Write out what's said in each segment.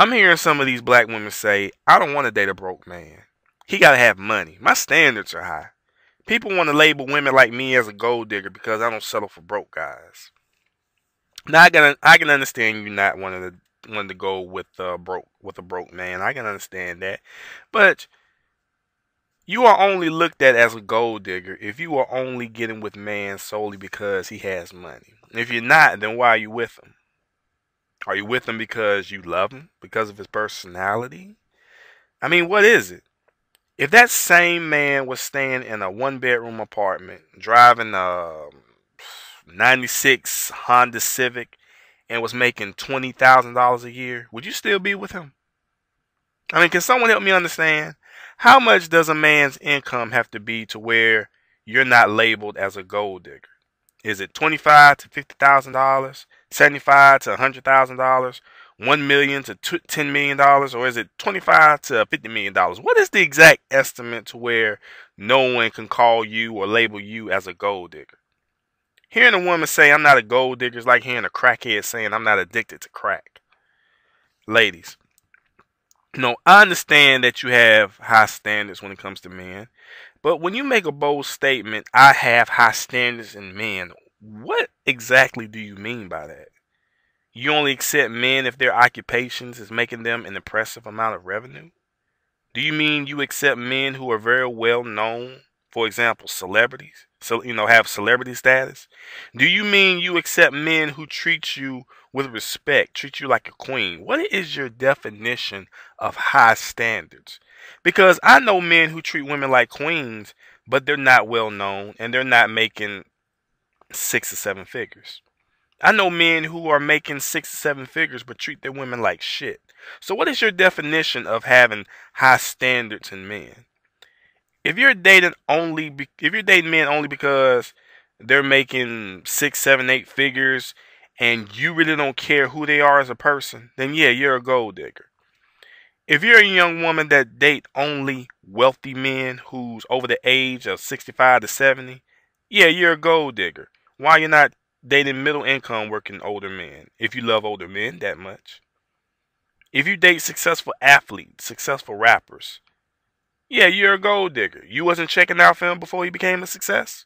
I'm hearing some of these black women say, I don't want to date a broke man. He got to have money. My standards are high. People want to label women like me as a gold digger because I don't settle for broke guys. Now I can understand you not wanting to go with a broke man. I can understand that. But you are only looked at as a gold digger if you are only getting with man solely because he has money. If you're not, then why are you with him? Are you with him because you love him? Because of his personality? I mean, what is it? If that same man was staying in a one-bedroom apartment, driving a '96 Honda Civic, and was making $20,000 a year, would you still be with him? I mean, can someone help me understand? How much does a man's income have to be to where you're not labeled as a gold digger? Is it $25 to $50,000, $75 to $100,000, $1 million to $10 million, or is it $25 to $50 million? What is the exact estimate to where no one can call you or label you as a gold digger? Hearing a woman say I'm not a gold digger is like hearing a crackhead saying I'm not addicted to crack. Ladies, I understand that you have high standards when it comes to men, but when you make a bold statement, I have high standards in men, what exactly do you mean by that? You only accept men if their occupations is making them an impressive amount of revenue? Do you mean you accept men who are very well known, for example, celebrities, so have celebrity status? Do you mean you accept men who treat you with respect, treat you like a queen? What is your definition of high standards? Because I know men who treat women like queens, but they're not well known and they're not making 6 or 7 figures. I know men who are making 6 or 7 figures but treat their women like shit. So what is your definition of having high standards in men? If you're dating men only because they're making 6, 7, 8 figures and you really don't care who they are as a person, then yeah, you're a gold digger. If you're a young woman that date only wealthy men who's over the age of 65 to 70, yeah, you're a gold digger. Why you're not dating middle income working older men if you love older men that much? If you date successful athletes, successful rappers, yeah, you're a gold digger. You wasn't checking out for him before he became a success?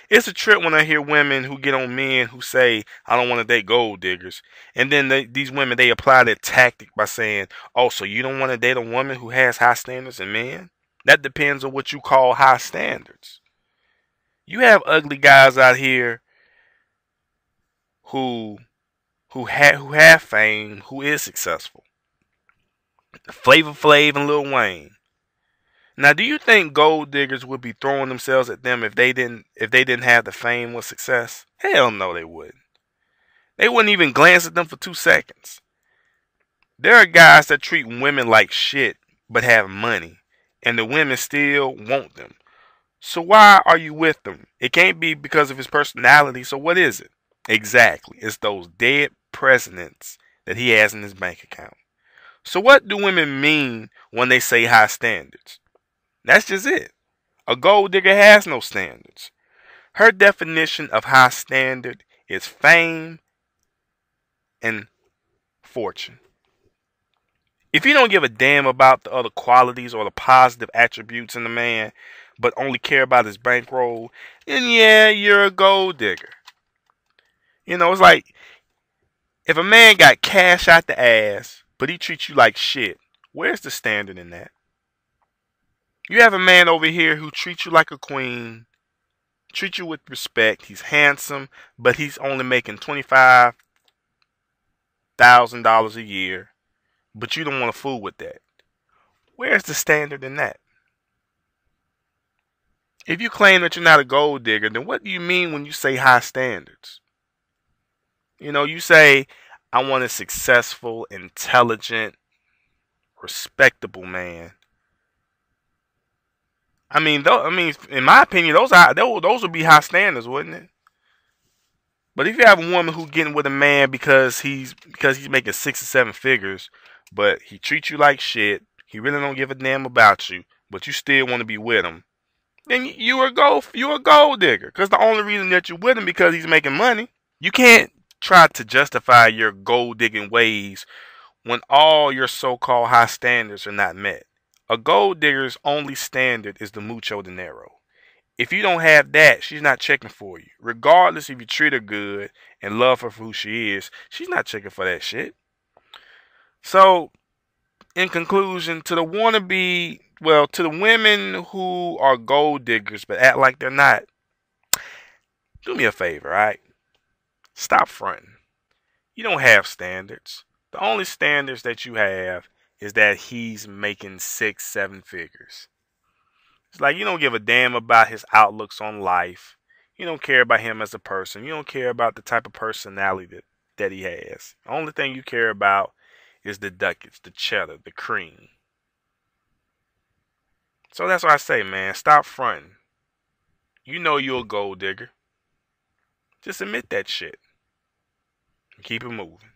It's a trip when I hear women who get on men who say, I don't want to date gold diggers. And then these women, they apply that tactic by saying, oh, so you don't want to date a woman who has high standards in men? That depends on what you call high standards. You have ugly guys out here who have fame, who is successful. Flavor Flav and Lil Wayne. Now, do you think gold diggers would be throwing themselves at them if they didn't have the fame or success? Hell no, they wouldn't. They wouldn't even glance at them for 2 seconds. There are guys that treat women like shit but have money, and the women still want them. So why are you with them? It can't be because of his personality, so what is it? Exactly. It's those dead presidents that he has in his bank account. So what do women mean when they say high standards? That's just it. A gold digger has no standards. Her definition of high standard is fame and fortune. If you don't give a damn about the other qualities or the positive attributes in the man, but only care about his bankroll, then yeah, you're a gold digger. It's like if a man got cash out the ass, but he treats you like shit, where's the standard in that? You have a man over here who treats you like a queen, treats you with respect. He's handsome, but he's only making $25,000 a year, but you don't want to fool with that. Where's the standard in that? If you claim that you're not a gold digger, then what do you mean when you say high standards? You say, I want a successful, intelligent, respectable man. In my opinion, those would be high standards, wouldn't it? But if you have a woman who's getting with a man because he's making 6 or 7 figures, but he treats you like shit, he really don't give a damn about you, but you still want to be with him, then you're a gold digger. Because the only reason that you're with him because he's making money. You can't try to justify your gold digging ways when all your so-called high standards are not met. A gold digger's only standard is the mucho dinero. If you don't have that, she's not checking for you. Regardless if you treat her good and love her for who she is, she's not checking for that shit. So, in conclusion, to the wannabe, well, to the women who are gold diggers but act like they're not, do me a favor, alright? Stop fronting. You don't have standards. The only standards that you have is that he's making 6, 7 figures. It's like you don't give a damn about his outlooks on life. You don't care about him as a person. You don't care about the type of personality that he has. The only thing you care about is the ducats, the cheddar, the cream. So that's why I say, man, stop fronting. You know you're a gold digger. Just admit that shit. And keep it moving.